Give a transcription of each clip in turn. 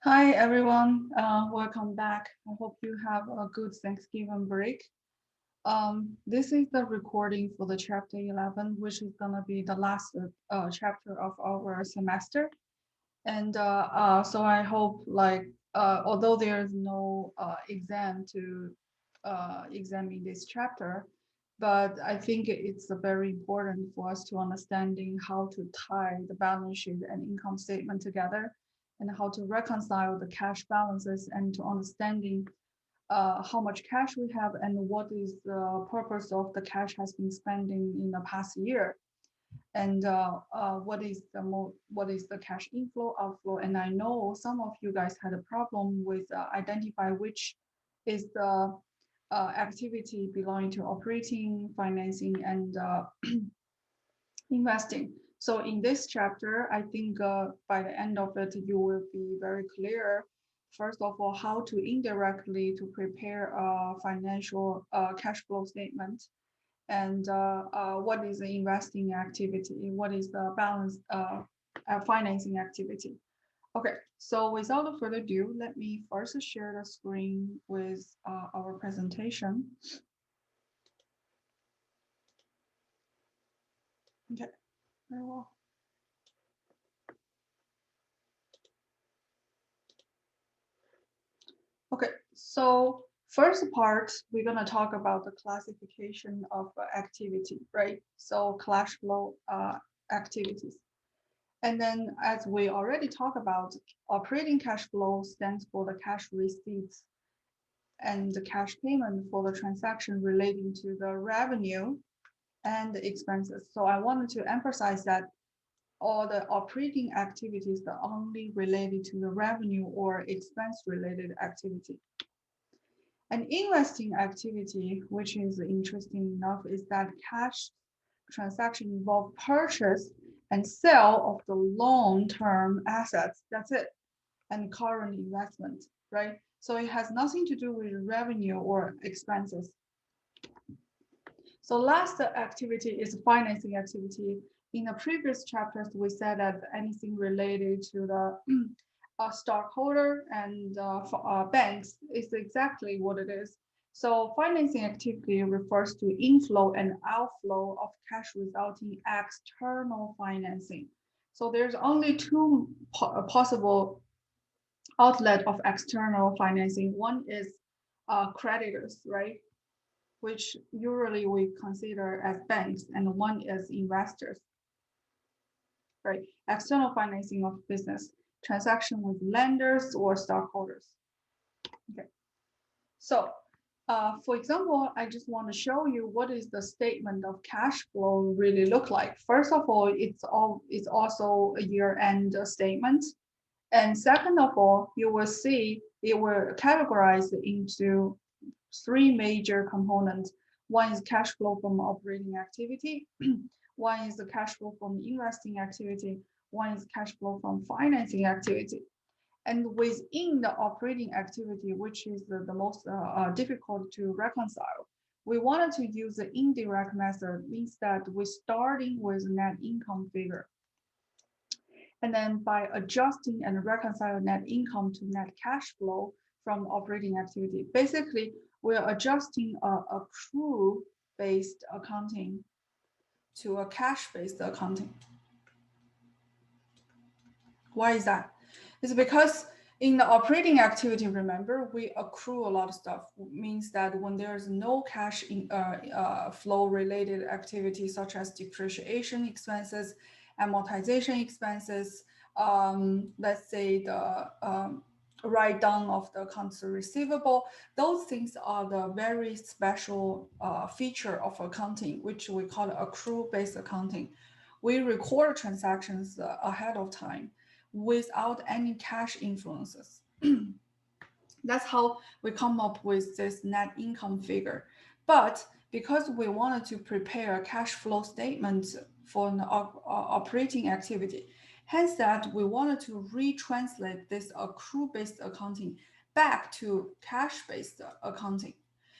Hi everyone, welcome back. I hope you have a good Thanksgiving break. This is the recording for the chapter 11, which is gonna be the last chapter of our semester. And so I hope although there's no exam to examine this chapter, but I think it's very important for us to understanding how to tie the balance sheet and income statement together and how to reconcile the cash balances and to understanding how much cash we have and what is the purpose of the cash has been spending in the past year and what is the cash inflow outflow. And I know some of you guys had a problem with identify which is the activity belonging to operating, financing, and investing. So in this chapter, I think by the end of it, you will be very clear, first of all, how to indirectly to prepare a financial cash flow statement and what is the investing activity, what is the balance financing activity. Okay, so without further ado, let me first share the screen with our presentation. Okay, very well. Okay, so first part, we're gonna talk about the classification of activity, right? So cash flow activities. And then as we already talked about, operating cash flow stands for the cash receipts and the cash payment for the transaction relating to the revenue and the expenses. So I wanted to emphasize that all the operating activities are only related to the revenue or expense related activity. An investing activity, which is interesting enough, is that cash transaction involve purchase and sale of the long-term assets. That's it. And current investment, right? So it has nothing to do with revenue or expenses. So last activity is financing activity. In the previous chapters, we said that anything related to the stockholder and banks is exactly what it is. So financing activity refers to inflow and outflow of cash resulting external financing. So there's only two possible outlet of external financing. One is creditors, right? Which usually we consider as banks, and one is investors, right? External financing of business transaction with lenders or stockholders. Okay, so for example, I just want to show you what is the statement of cash flow really look like. First of all, it's also a year-end statement. And second of all, you will see it will categorize into three major components. One is cash flow from operating activity. One is the cash flow from investing activity. One is cash flow from financing activity. And within the operating activity, which is the most difficult to reconcile, we wanted to use the indirect method, means that we're starting with net income figure. And then by adjusting and reconciling net income to net cash flow from operating activity, basically we're adjusting a accrue-based accounting to a cash-based accounting. Why is that? It's because in the operating activity, remember, we accrue a lot of stuff. It means that when there's no cash flow related activities such as depreciation expenses, amortization expenses, let's say the write down of the accounts receivable, those things are the very special feature of accounting, which we call accrue-based accounting. We record transactions ahead of time without any cash influences. That's how we come up with this net income figure. But because we wanted to prepare a cash flow statement for an operating activity, hence that we wanted to retranslate this accrue-based accounting back to cash-based accounting.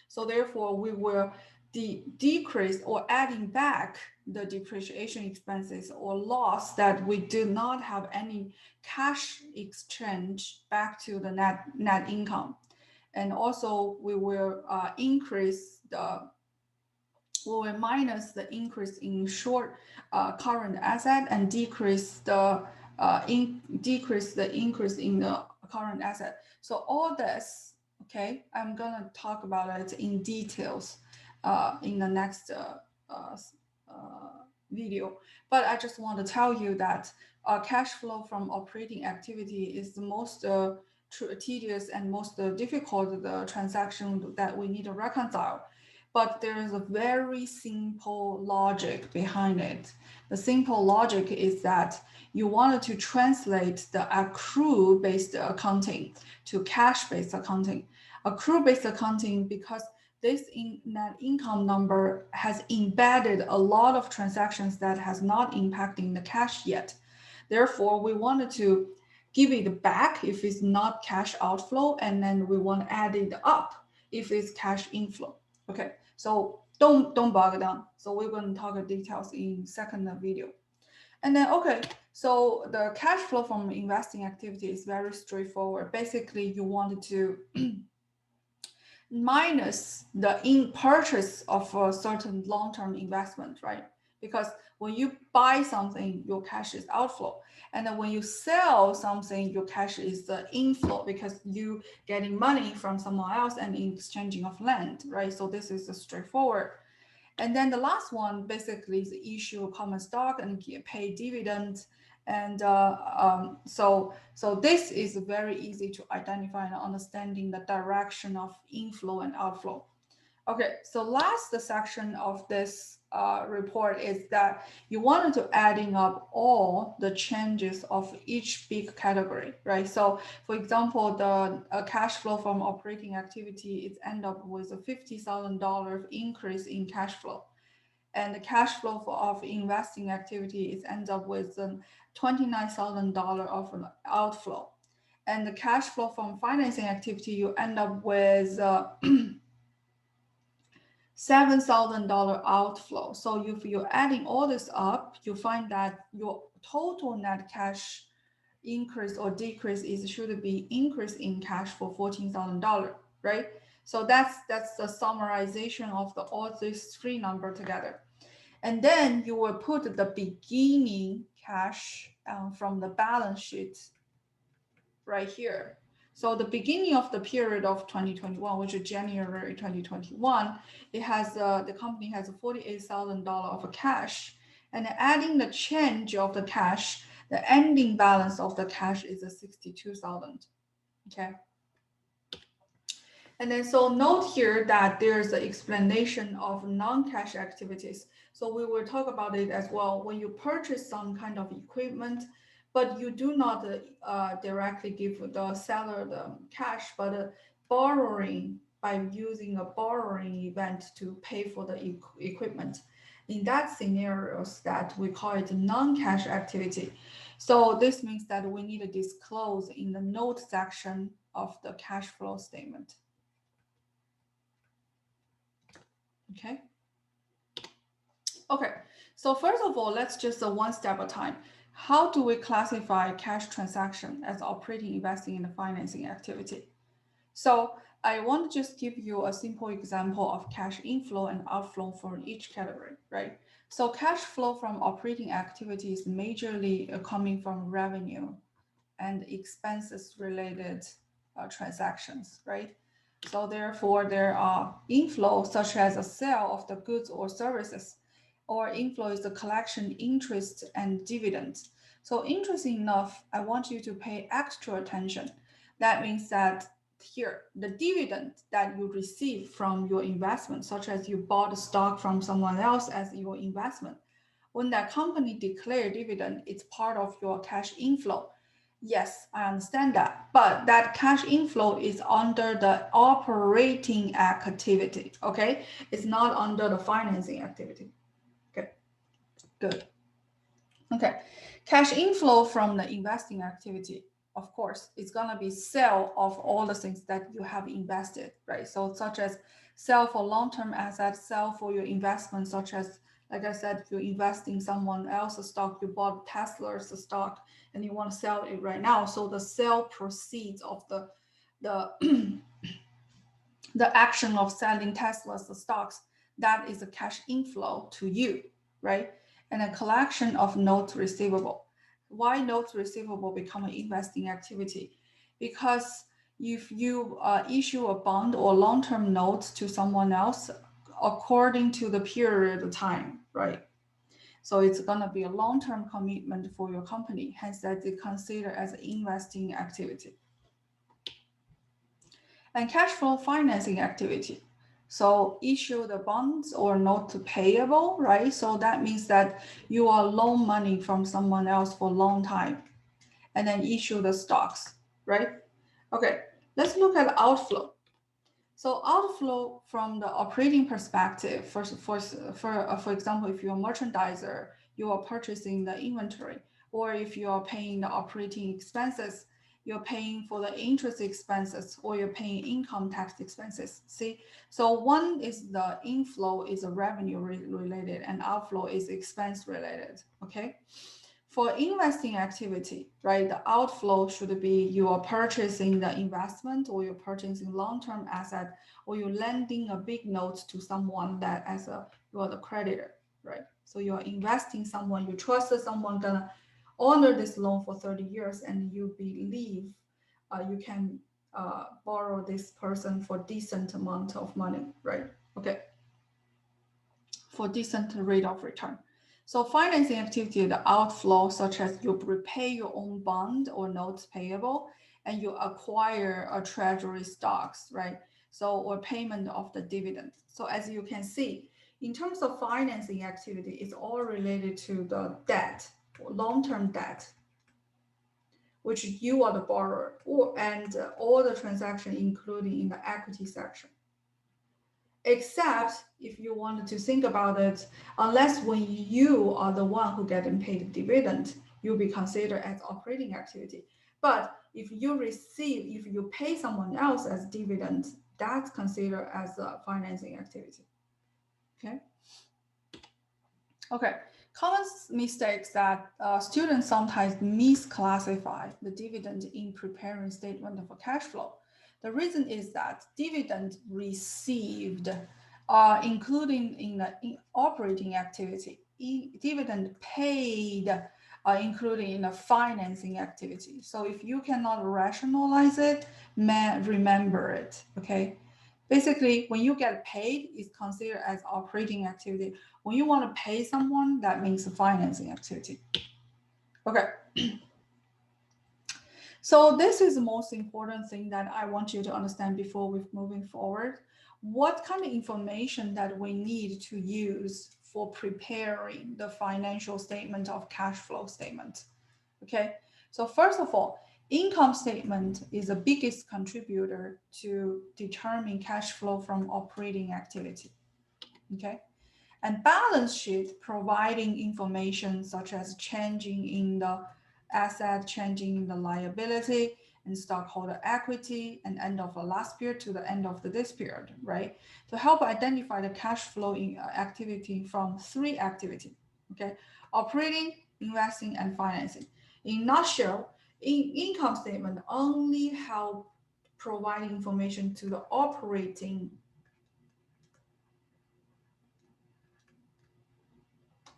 So therefore, we will the decrease or adding back the depreciation expenses or loss that we do not have any cash exchange back to the net income. And also we will increase the, we will minus the increase in short current asset and decrease the increase in the current asset. So all this, okay, I'm gonna talk about it in details in the next video. But I just want to tell you that cash flow from operating activity is the most tedious and most difficult transaction that we need to reconcile. But there is a very simple logic behind it. The simple logic is that you wanted to translate the accrue-based accounting to cash-based accounting. Accrue-based accounting, because this net income number has embedded a lot of transactions that has not impacting the cash yet. Therefore, we wanted to give it back if it's not cash outflow, and then we want to add it up if it's cash inflow. Okay, so don't bog down. So we're going to talk details in second video. And then, okay, so the cash flow from investing activity is very straightforward. Basically, you wanted to minus the purchase of a certain long-term investment, right? Because when you buy something, your cash is outflow. And then when you sell something, your cash is the inflow because you getting money from someone else and in exchanging of land, right? So this is straightforward. And then the last one basically is issue common stock and pay dividends. And so this is very easy to identify and understanding the direction of inflow and outflow. Okay, so last section of this report is that you wanted to adding up all the changes of each big category, right? So for example, the cash flow from operating activity is end up with a $50,000 increase in cash flow. And the cash flow of investing activity is ends up with $29,000 of an outflow. And the cash flow from financing activity, you end up with $7,000 outflow. So if you're adding all this up, you find that your total net cash increase or decrease should be increase in cash for $14,000, right? So that's the summarization of all these three numbers together. And then you will put the beginning cash from the balance sheet right here. So the beginning of the period of 2021, which is January 2021, it has the company has $48,000 of cash, and adding the change of the cash, the ending balance of the cash is a 62,000. Okay. And then so note here that there's an explanation of non-cash activities. So we will talk about it as well. When you purchase some kind of equipment, but you do not directly give the seller the cash, but borrowing by using a borrowing event to pay for the equipment. In that scenarios that we call it non-cash activity. So this means that we need to disclose in the note section of the cash flow statement. Okay. Okay. So first of all, let's just one step at a time. How do we classify cash transaction as operating, investing, and financing activity? So I want to just give you a simple example of cash inflow and outflow for each category, right? So cash flow from operating activities majorly coming from revenue and expenses related transactions, right? So therefore, there are inflows such as a sale of the goods or services, or inflow is the collection interest and dividends. So interesting enough, I want you to pay extra attention. That means that here, the dividend that you receive from your investment, such as you bought stock from someone else as your investment, when that company declare dividend, it's part of your cash inflow. Yes, I understand that, but that cash inflow is under the operating activity, okay? It's not under the financing activity. Okay, good. Okay, cash inflow from the investing activity, of course, it's gonna be sale of all the things that you have invested, right? So such as sell for long-term assets, sell for your investments, such as, like I said, if you invest in someone else's stock, you bought Tesla's stock and you want to sell it right now. So the sale proceeds of the the action of selling Tesla's stocks, that is a cash inflow to you, right? And a collection of notes receivable. Why notes receivable become an investing activity? Because if you issue a bond or long-term notes to someone else according to the period of time, right? So it's going to be a long-term commitment for your company, hence that is considered as an investing activity. And cash flow financing activity. So issue the bonds or note payable, right? So that means that you are loan money from someone else for a long time and then issue the stocks, right? Okay, let's look at outflow. So outflow from the operating perspective, for example, if you're a merchandiser, you are purchasing the inventory, or if you are paying the operating expenses, you're paying for the interest expenses, or you're paying income tax expenses. See, so one is the inflow is a revenue related, and outflow is expense related. Okay. For investing activity, right, the outflow should be you are purchasing the investment or you're purchasing long-term asset or you're lending a big note to someone that as a you are the creditor, right? So you're investing someone, you trust that someone gonna honor this loan for 30 years and you believe you can borrow this person for decent amount of money, right? Okay, for decent rate of return. So financing activity, the outflow, such as you repay your own bond or notes payable, and you acquire a treasury stocks, right? So, or payment of the dividend. So as you can see, in terms of financing activity, it's all related to the debt, long-term debt, which you are the borrower, and all the transaction including in the equity section. Except if you wanted to think about it, unless when you are the one who getting paid dividend, you'll be considered as operating activity. But if you pay someone else as dividend, that's considered as a financing activity. Okay. Okay. Common mistakes that students sometimes misclassify the dividend in preparing statement for cash flow. The reason is that dividend received, including in the operating activity, dividend paid, including in the financing activity. So if you cannot rationalize it, remember it, okay? Basically, when you get paid, it's considered as operating activity. When you want to pay someone, that means a financing activity. Okay. So this is the most important thing that I want you to understand before we're moving forward. What kind of information that we need to use for preparing the financial statement of cash flow statement. Okay. So first of all, income statement is the biggest contributor to determine cash flow from operating activity. Okay. And balance sheet providing information such as changing in the asset, changing in the liability, and stockholder equity, and end of the last period to the end of this period, right? To help identify the cash flow in activity from three activities, okay? Operating, investing, and financing. In nutshell, income statement only help provide information to the operating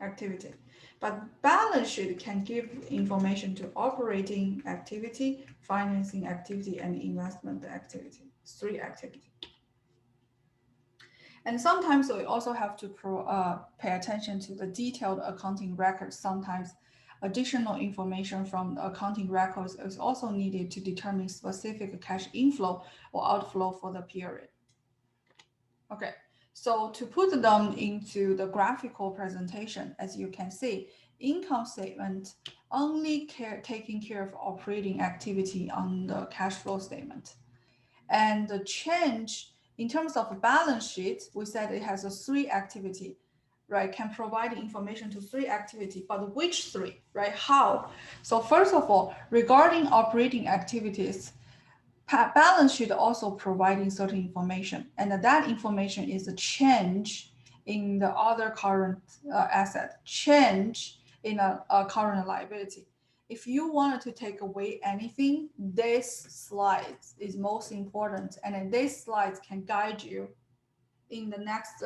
activity. But balance sheet can give information to operating activity, financing activity, and investment activity, three activities. And sometimes we also have to pay attention to the detailed accounting records. Sometimes additional information from the accounting records is also needed to determine specific cash inflow or outflow for the period. Okay. So to put them into the graphical presentation, as you can see, income statement only taking care of operating activity on the cash flow statement. And the change in terms of balance sheet, we said it has a three activity, right? Can provide information to three activity, but which three, right? How? So first of all, regarding operating activities, balance sheet also providing certain information, and that information is a change in the other current asset, change in a current liability. If you wanted to take away anything, this slide is most important, and then this slide can guide you in the next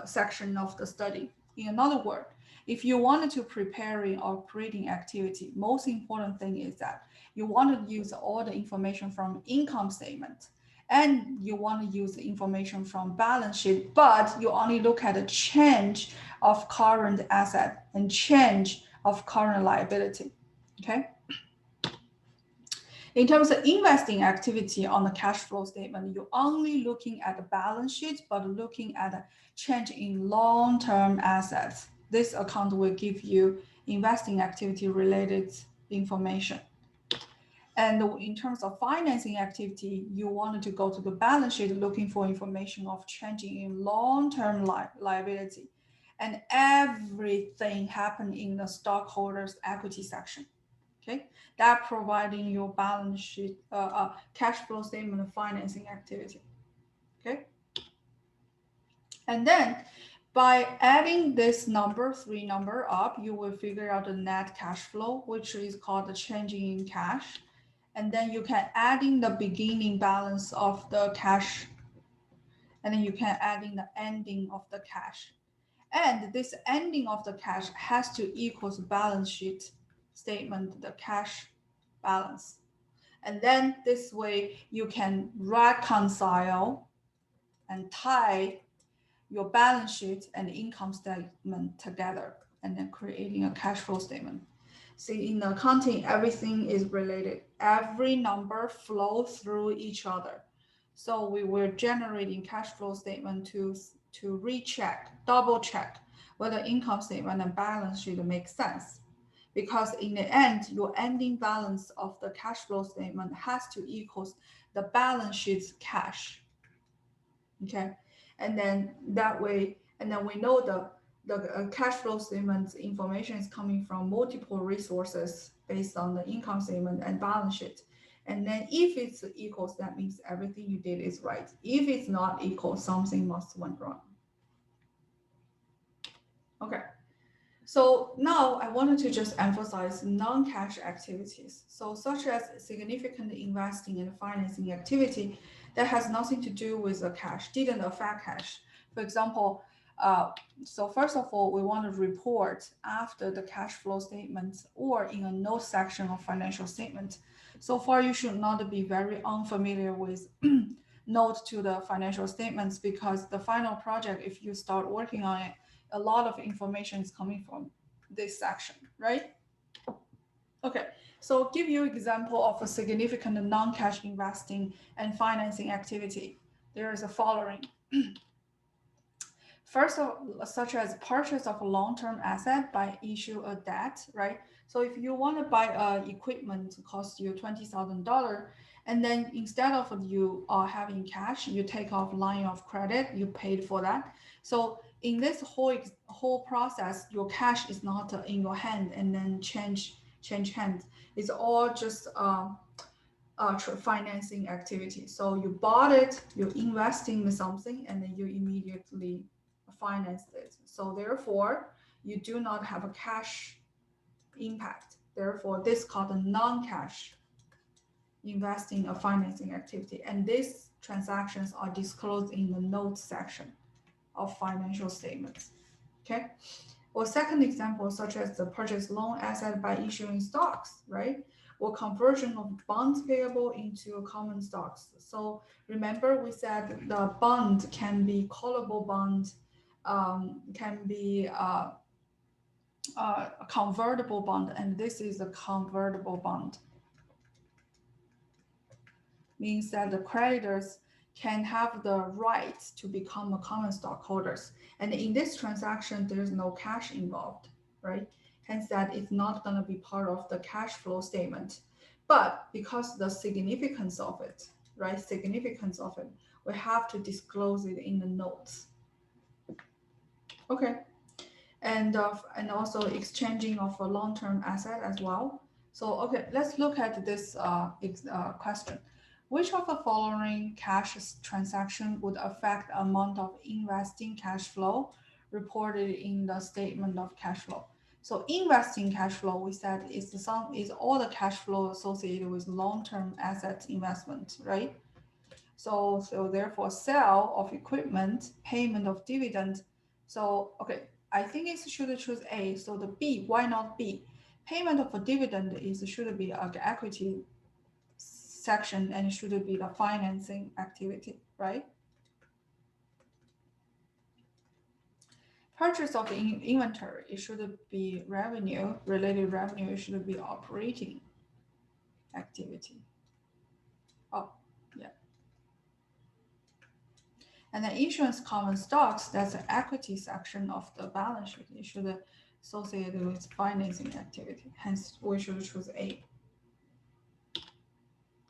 section of the study. In another word, if you wanted to prepare an operating activity, most important thing is that you want to use all the information from income statement and you want to use the information from balance sheet, but you only look at the change of current asset and change of current liability, okay? In terms of investing activity on the cash flow statement, you're only looking at the balance sheet, but looking at the change in long-term assets. This account will give you investing activity related information. And in terms of financing activity, you wanted to go to the balance sheet looking for information of changing in long-term liability. And everything happened in the stockholders' equity section. Okay, that providing your balance sheet, cash flow statement of financing activity. Okay, and then by adding this number, 3 number up, you will figure out the net cash flow, which is called the changing in cash. And then you can add in the beginning balance of the cash, and then you can add in the ending of the cash. And this ending of the cash has to equals balance sheet statement, the cash balance. And then this way you can reconcile and tie your balance sheet and income statement together and then creating a cash flow statement. See, in accounting, everything is related. Every number flows through each other. So we were generating cash flow statement to recheck, double check whether income statement and balance sheet make sense. Because in the end, your ending balance of the cash flow statement has to equals the balance sheet's cash. Okay, and then that way, and then we know the cash flow statement information is coming from multiple resources based on the income statement and balance sheet. And then if it's equals, that means everything you did is right. If it's not equal, something must went wrong. Okay. So now I wanted to just emphasize non-cash activities. So such as significant investing and financing activity that has nothing to do with the cash, didn't affect cash. For example, so first of all, we want to report after the cash flow statement or in a note section of financial statement. So far, you should not be very unfamiliar with note to the financial statements, because the final project, if you start working on it, a lot of information is coming from this section, right? Okay, so give you example of a significant non-cash investing and financing activity. There is a following. First of such as purchase of a long-term asset by issue a debt, right? So if you want to buy equipment cost you $20,000, and then instead of you having cash, you take off line of credit, you paid for that. So in this whole process, your cash is not in your hand and then change hands. It's all just financing activity. So you bought it, you're investing in something, and then you immediately financed it. So therefore, you do not have a cash impact. Therefore, this is called a non-cash investing or financing activity. And these transactions are disclosed in the notes section of financial statements. Okay. Or second example, such as the purchase loan asset by issuing stocks, right? Or conversion of bonds payable into common stocks. So remember we said the bond can be callable bond, can be a convertible bond, and this is a convertible bond. Means that the creditors can have the right to become a common stockholders. And in this transaction, there's no cash involved, right? Hence that it's not going to be part of the cash flow statement. But because the significance of it, right? Significance of it, we have to disclose it in the notes. Okay. And also exchanging of a long-term asset as well. So, okay, let's look at this question. Which of the following cash transaction would affect the amount of investing cash flow reported in the statement of cash flow? So investing cash flow, we said, is all the cash flow associated with long-term asset investment, right? So therefore, sale of equipment, payment of dividend. So okay, I think it should choose A. So the B, why not B? Payment of a dividend should be an equity section and should be the financing activity, right? Purchase of inventory, it should be revenue, related revenue, it should be operating activity. Oh, yeah. And then issuance common stocks, that's the equity section of the balance sheet. It should associated with financing activity. Hence, we should choose A.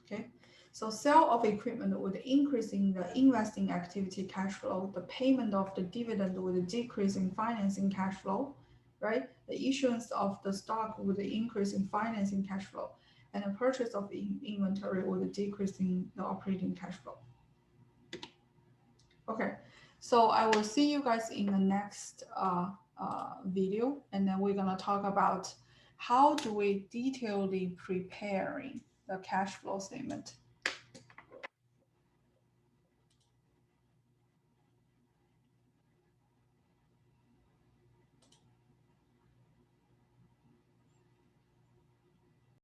Okay. So sale of equipment would increase in the investing activity cash flow. The payment of the dividend would decrease in financing cash flow, right? The issuance of the stock would increase in financing cash flow, and the purchase of inventory would decrease in the operating cash flow. Okay, so I will see you guys in the next video, and then we're gonna talk about how do we detailedly preparing the cash flow statement.